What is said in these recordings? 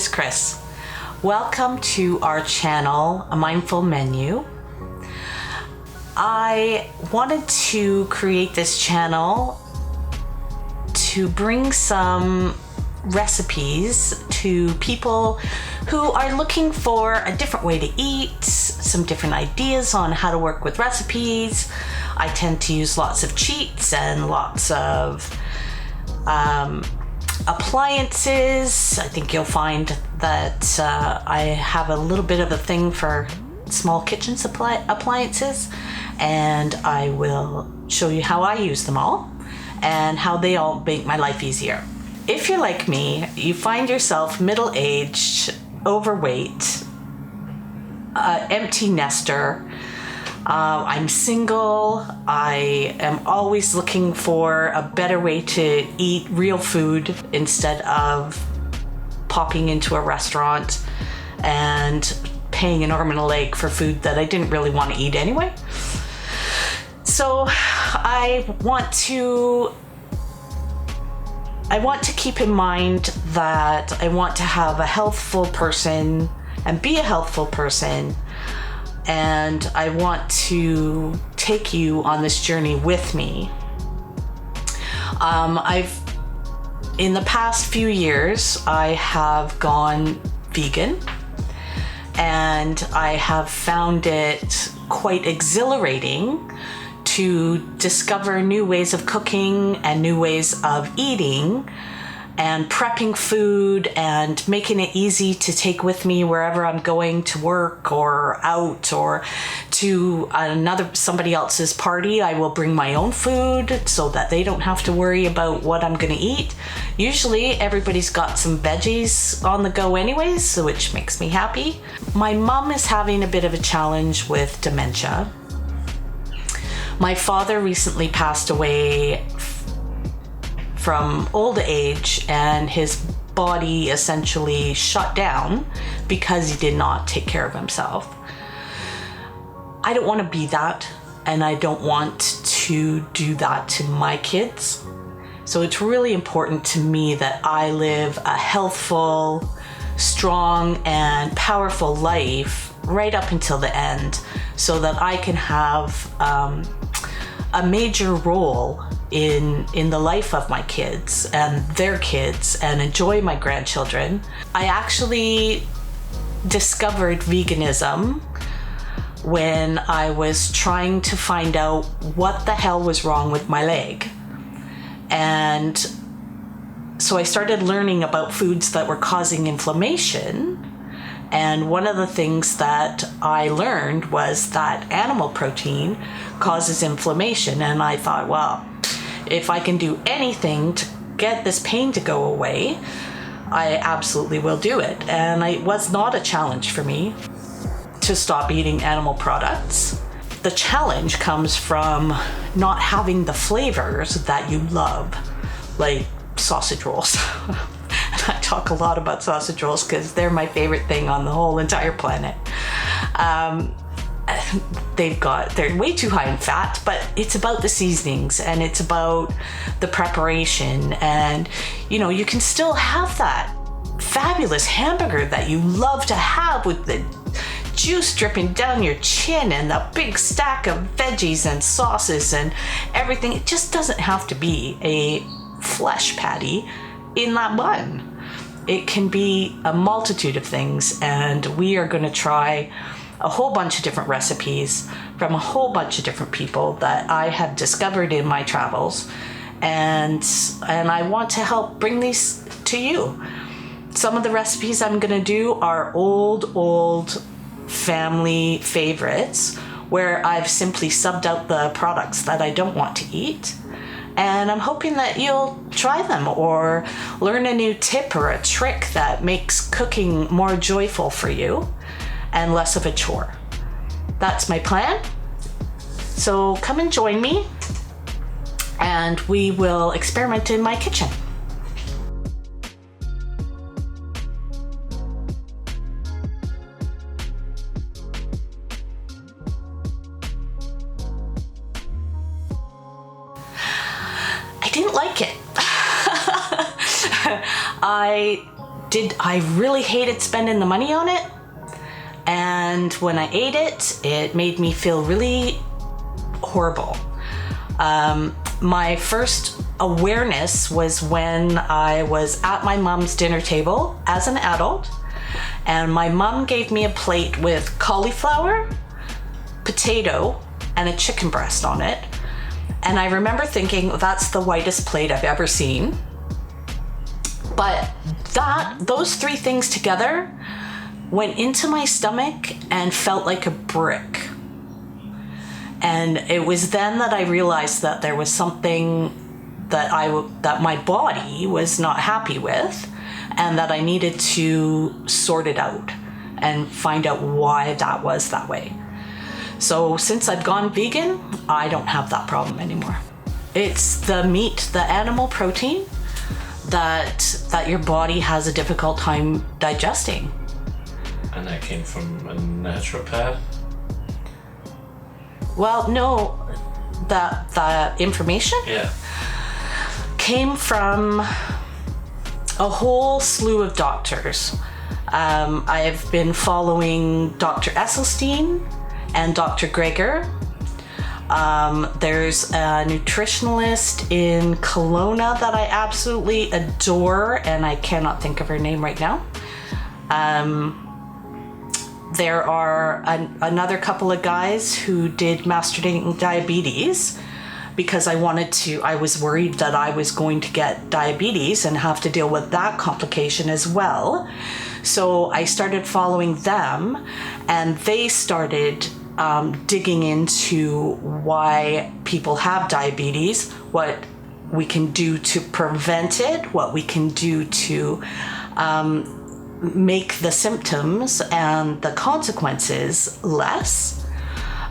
is Chris. Welcome to our channel, A Mindful Menu. I wanted to create this channel to bring some recipes to people who are looking for a different way to eat, some different ideas on how to work with recipes. I tend to use lots of cheats and lots of appliances. I think you'll find that I have a little bit of a thing for small kitchen appliances, and I will show you how I use them all and how they all make my life easier. If you're like me, you find yourself middle-aged, overweight, empty nester. I'm single. I am always looking for a better way to eat real food instead of popping into a restaurant and paying an arm and a leg for food that I didn't really want to eat anyway. So I want to keep in mind that I want to have a healthful person and be a healthful person, and I want to take you on this journey with me. In the past few years, I have gone vegan, and I have found it quite exhilarating to discover new ways of cooking and new ways of eating and prepping food and making it easy to take with me wherever I'm going to work or out or to somebody else's party. I will bring my own food so that they don't have to worry about what I'm going to eat. Usually everybody's got some veggies on the go anyways, which makes me happy. My mom is having a bit of a challenge with dementia. My father recently passed away from old age, and his body essentially shut down because he did not take care of himself. I don't want to be that, and I don't want to do that to my kids. So it's really important to me that I live a healthful, strong, and powerful life right up until the end, so that I can have a major role in the life of my kids and their kids and enjoy my grandchildren. I actually discovered veganism when I was trying to find out what the hell was wrong with my leg. And so I started learning about foods that were causing inflammation. And one of the things that I learned was that animal protein causes inflammation. And I thought, well, if I can do anything to get this pain to go away, I absolutely will do it. And it was not a challenge for me to stop eating animal products. The challenge comes from not having the flavors that you love, like sausage rolls. I talk a lot about sausage rolls because they're my favorite thing on the whole entire planet. They're way too high in fat, but it's about the seasonings and it's about the preparation, and you can still have that fabulous hamburger that you love to have with the juice dripping down your chin and the big stack of veggies and sauces and everything. It just doesn't have to be a flesh patty in that bun. It can be a multitude of things, and we are going to try a whole bunch of different recipes from a whole bunch of different people that I have discovered in my travels, and I want to help bring these to you. Some of the recipes I'm going to do are old family favorites where I've simply subbed out the products that I don't want to eat. And I'm hoping that you'll try them or learn a new tip or a trick that makes cooking more joyful for you and less of a chore. That's my plan. So come and join me, and we will experiment in my kitchen. I didn't like it. I I really hated spending the money on it. And when I ate it, it made me feel really horrible. My first awareness was when I was at my mom's dinner table as an adult, and my mom gave me a plate with cauliflower, potato, and a chicken breast on it. And I remember thinking, that's the whitest plate I've ever seen. But those three things together went into my stomach and felt like a brick. And it was then that I realized that there was something that my body was not happy with, and that I needed to sort it out and find out why that was that way. So since I've gone vegan, I don't have that problem anymore. It's the meat, the animal protein, that your body has a difficult time digesting. And that came from a naturopath? Well, no, the information came from a whole slew of doctors. I have been following Dr. Esselstyn and Dr. Greger. There's a nutritionalist in Kelowna that I absolutely adore, and I cannot think of her name right now. There are another couple of guys who did masturbating diabetes, because I was worried that I was going to get diabetes and have to deal with that complication as well. So I started following them, and they started digging into why people have diabetes, what we can do to prevent it, what we can do to make the symptoms and the consequences less.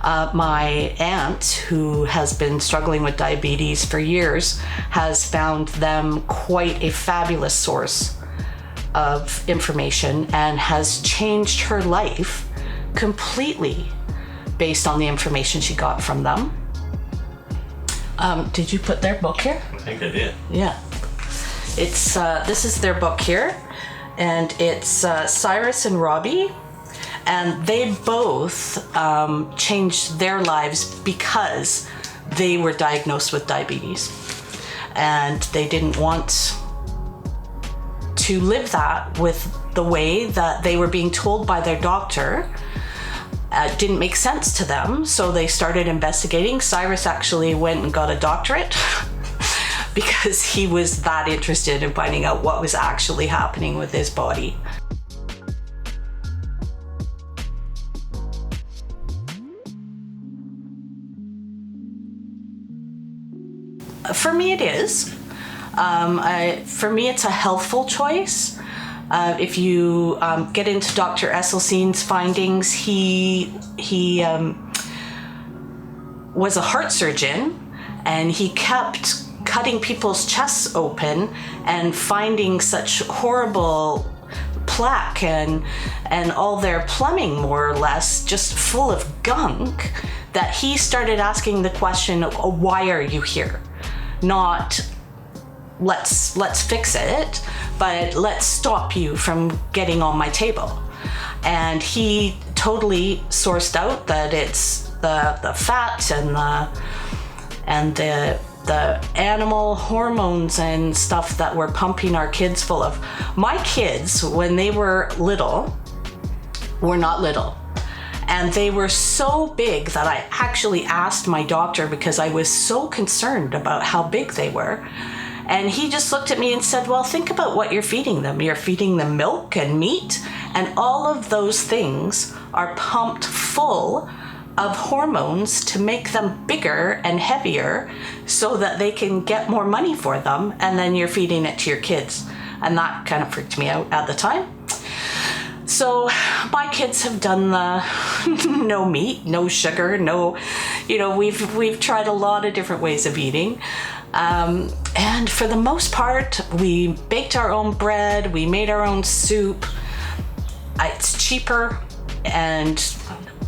My aunt, who has been struggling with diabetes for years, has found them quite a fabulous source of information and has changed her life completely based on the information she got from them. Did you put their book here? I think I did. Yeah. It's this is their book here, and it's Cyrus and Robbie, and they both changed their lives because they were diagnosed with diabetes, and they didn't want to live that with the way that they were being told by their doctor. Didn't make sense to them, so they started investigating. Cyrus actually went and got a doctorate because he was that interested in finding out what was actually happening with his body. For me, it is. For me, it's a healthful choice. If you get into Dr. Esselstyn's findings, he was a heart surgeon, and he kept cutting people's chests open and finding such horrible plaque and all their plumbing, more or less, just full of gunk, that he started asking the question, why are you here? Not let's fix it, but let's stop you from getting on my table. And he totally sourced out that it's the fat and the animal hormones and stuff that we're pumping our kids full of. My kids, when they were little, were not little. And they were so big that I actually asked my doctor, because I was so concerned about how big they were. And he just looked at me and said, well, think about what you're feeding them. You're feeding them milk and meat, and all of those things are pumped full of hormones to make them bigger and heavier so that they can get more money for them, and then you're feeding it to your kids. And that kind of freaked me out at the time. So my kids have done the no meat, no sugar, no, we've tried a lot of different ways of eating. And for the most part, we baked our own bread, we made our own soup. It's cheaper, and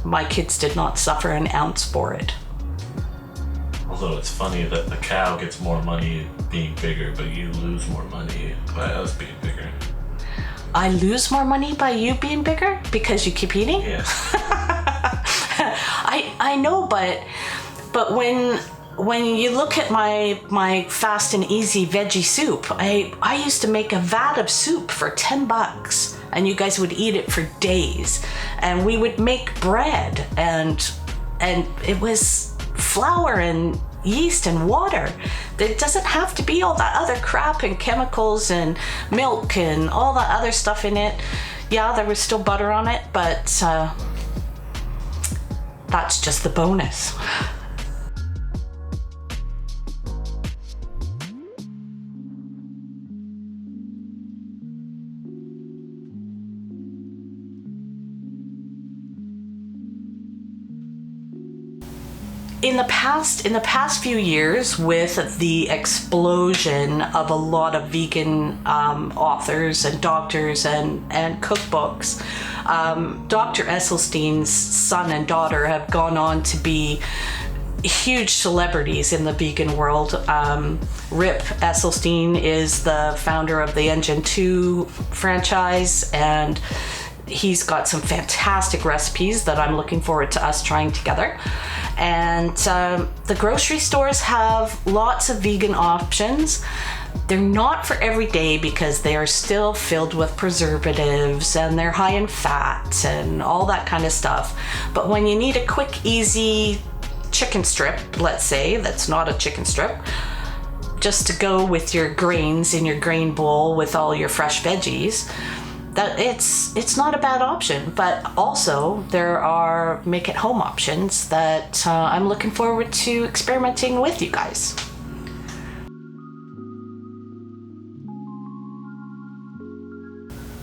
my kids did not suffer an ounce for it. Although it's funny that the cow gets more money being bigger, but you lose more money by us being bigger. I lose more money by you being bigger because you keep eating? Yes. I know, but when you look at my fast and easy veggie soup, I used to make a vat of soup for $10 and you guys would eat it for days. And we would make bread and it was flour and yeast and water. It doesn't have to be all that other crap and chemicals and milk and all that other stuff in it. Yeah, there was still butter on it, but that's just the bonus. In the past few years, with the explosion of a lot of vegan authors and doctors and cookbooks, Dr. Esselstyn's son and daughter have gone on to be huge celebrities in the vegan world. Rip Esselstyn is the founder of the Engine 2 franchise, and he's got some fantastic recipes that I'm looking forward to us trying together. And the grocery stores have lots of vegan options. They're not for every day because they are still filled with preservatives and they're high in fat and all that kind of stuff. But when you need a quick, easy chicken strip, let's say, that's not a chicken strip, just to go with your grains in your grain bowl with all your fresh veggies, that it's not a bad option. But also there are make at home options that I'm looking forward to experimenting with you guys.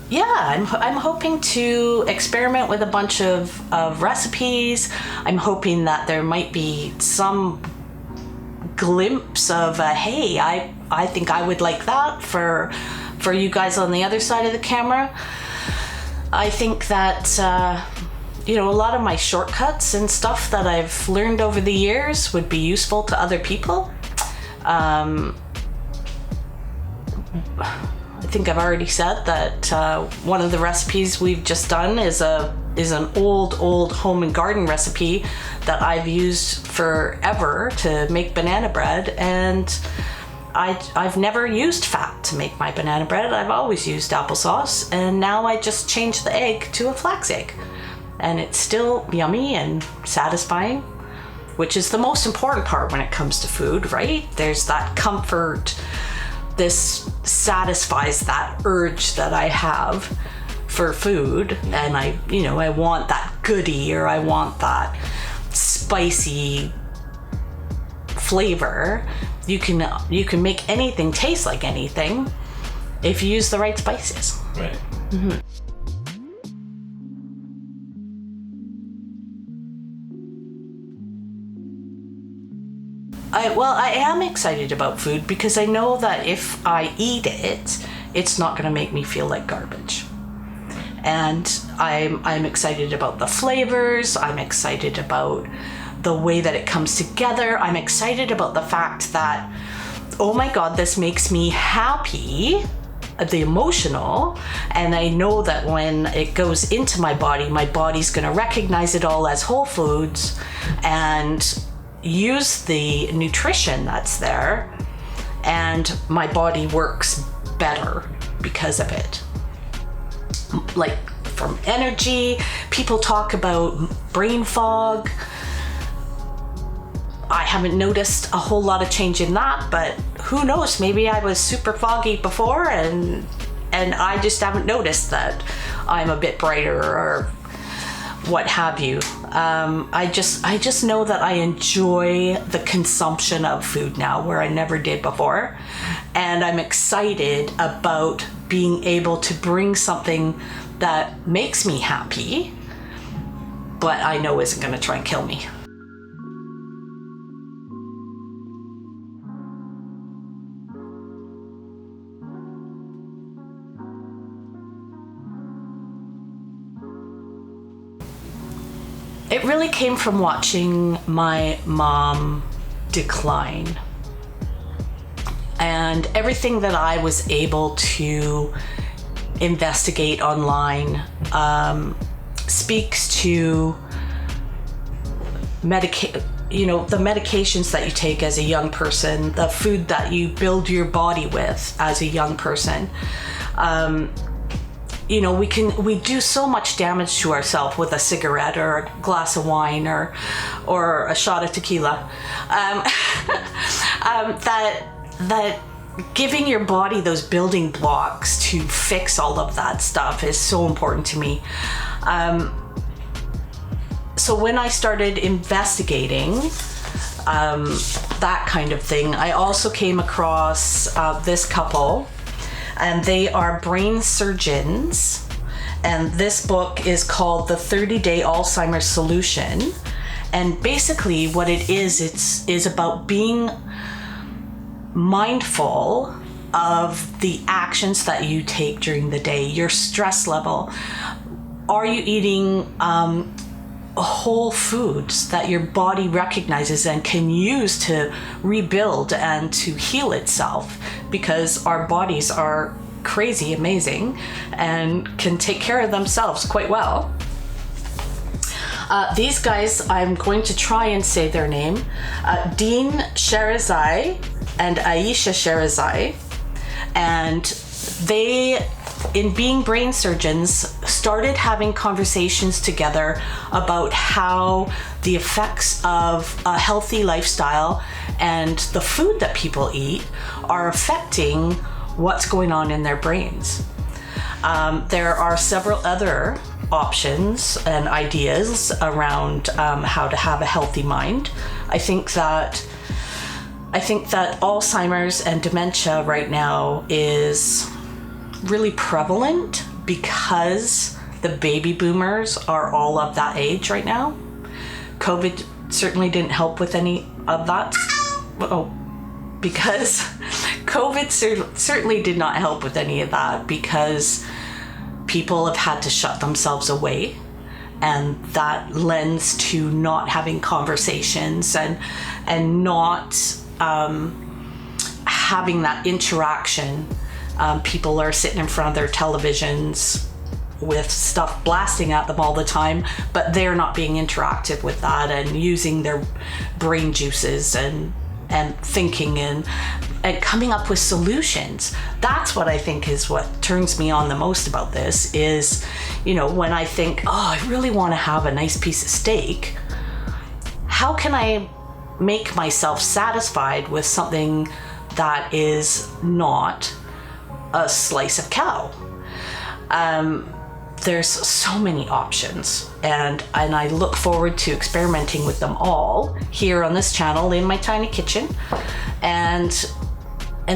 Yeah, I'm hoping to experiment with a bunch of recipes. I'm hoping that there might be some glimpse of hey, I think I would like that for you guys on the other side of the camera. I think that a lot of my shortcuts and stuff that I've learned over the years would be useful to other people. I think I've already said that one of the recipes we've just done is an old home and garden recipe that I've used forever to make banana bread, and I've never used fat to make my banana bread. I've always used applesauce, and now I just changed the egg to a flax egg, and it's still yummy and satisfying, which is the most important part when it comes to food, right? There's that comfort. This satisfies that urge that I have for food, and I want that goodie, or I want that spicy flavor. You can make anything taste like anything if you use the right spices. Right. Mm-hmm. I am excited about food because I know that if I eat it, it's not going to make me feel like garbage. And I'm excited about the flavors. I'm excited about the way that it comes together. I'm excited about the fact that, oh my God, this makes me happy, the emotional, and I know that when it goes into my body's going to recognize it all as whole foods and use the nutrition that's there, and my body works better because of it. Like from energy, people talk about brain fog. I haven't noticed a whole lot of change in that, but who knows, maybe I was super foggy before and I just haven't noticed that I'm a bit brighter or what have you. I just know that I enjoy the consumption of food now where I never did before, and I'm excited about being able to bring something that makes me happy, but I know isn't going to try and kill me. It really came from watching my mom decline, and everything that I was able to investigate online speaks to the medications that you take as a young person, the food that you build your body with as a young person. We do so much damage to ourselves with a cigarette or a glass of wine or a shot of tequila. That giving your body those building blocks to fix all of that stuff is so important to me. So when I started investigating that kind of thing, I also came across this couple, and they are brain surgeons. And this book is called The 30-Day Alzheimer's Solution. And basically what it is about being mindful of the actions that you take during the day, your stress level. Are you eating whole foods that your body recognizes and can use to rebuild and to heal itself? Because our bodies are crazy amazing and can take care of themselves quite well. These guys, I'm going to try and say their name, Dean Sherazai and Aisha Sherazai, and they, in being brain surgeons, started having conversations together about how the effects of a healthy lifestyle and the food that people eat are affecting what's going on in their brains. There are several other options and ideas around how to have a healthy mind. I think that Alzheimer's and dementia right now is really prevalent because the baby boomers are all of that age right now. COVID certainly didn't help with any of that. Because COVID certainly did not help with any of that, because people have had to shut themselves away, and that lends to not having conversations and not having that interaction. People are sitting in front of their televisions with stuff blasting at them all the time, but they're not being interactive with that and using their brain juices and thinking and coming up with solutions. That's what I think is what turns me on the most about this is, when I think, I really want to have a nice piece of steak, how can I make myself satisfied with something that is not a slice of cow? There's so many options, and I look forward to experimenting with them all here on this channel in my tiny kitchen, and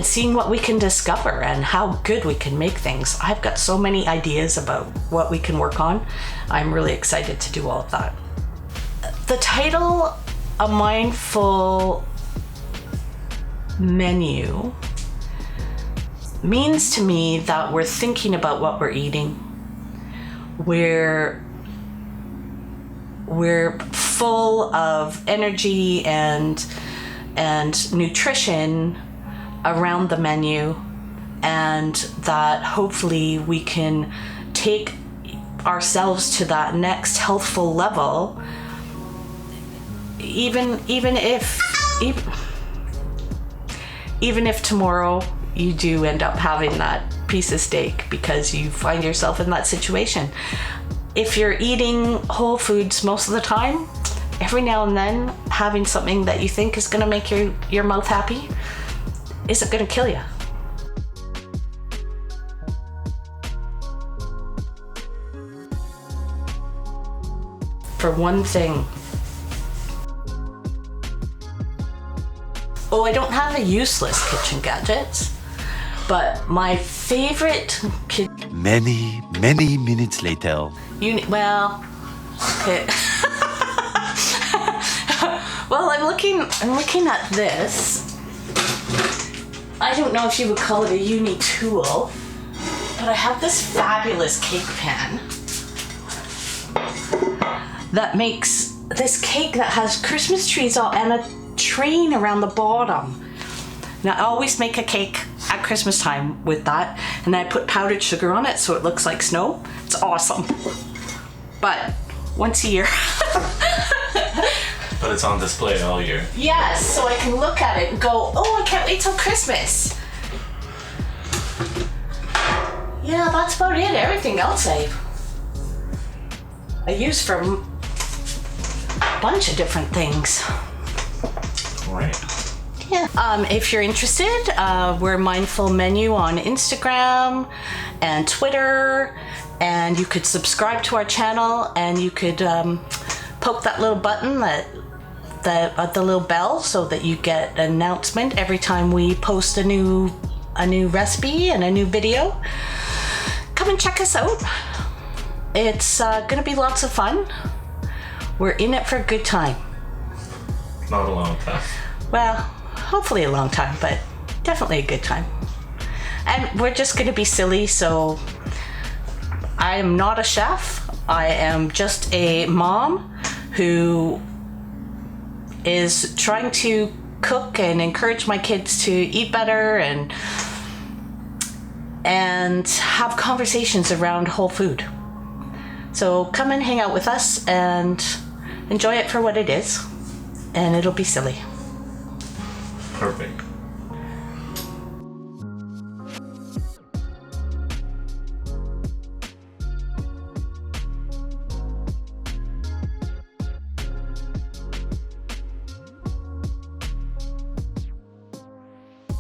seeing what we can discover and how good we can make things. I've got so many ideas about what we can work on. I'm really excited to do all of that. The title, A Mindful Menu, means to me that we're thinking about what we're eating. We're full of energy and nutrition around the menu, and that hopefully we can take ourselves to that next healthful level, even if tomorrow you do end up having that piece of steak because you find yourself in that situation. If you're eating whole foods most of the time, every now and then having something that you think is going to make your mouth happy isn't going to kill you. For one thing, I don't have a useless kitchen gadget, but my favorite Many minutes later. Okay. Well, I'm looking at this. I don't know if you would call it a uni tool, but I have this fabulous cake pan that makes this cake that has Christmas trees all and a train around the bottom. Now, I always make a cake at Christmas time with that, and I put powdered sugar on it so it looks like snow. It's awesome. But once a year. But it's on display all year. Yes, so I can look at it and go, oh, I can't wait till Christmas. Yeah, that's about it. Everything else I use for a bunch of different things. Right. Yeah. If you're interested, we're Mindful Menu on Instagram and Twitter, and you could subscribe to our channel, and you could poke that little button, the little bell, so that you get an announcement every time we post a new recipe and a new video. Come and check us out. It's gonna be lots of fun. We're in it for a good time. Not a long time. Well, hopefully a long time, but definitely a good time. And we're just gonna be silly, so I am not a chef. I am just a mom who is trying to cook and encourage my kids to eat better and have conversations around whole food. So come and hang out with us and enjoy it for what it is, and it'll be silly. Perfect.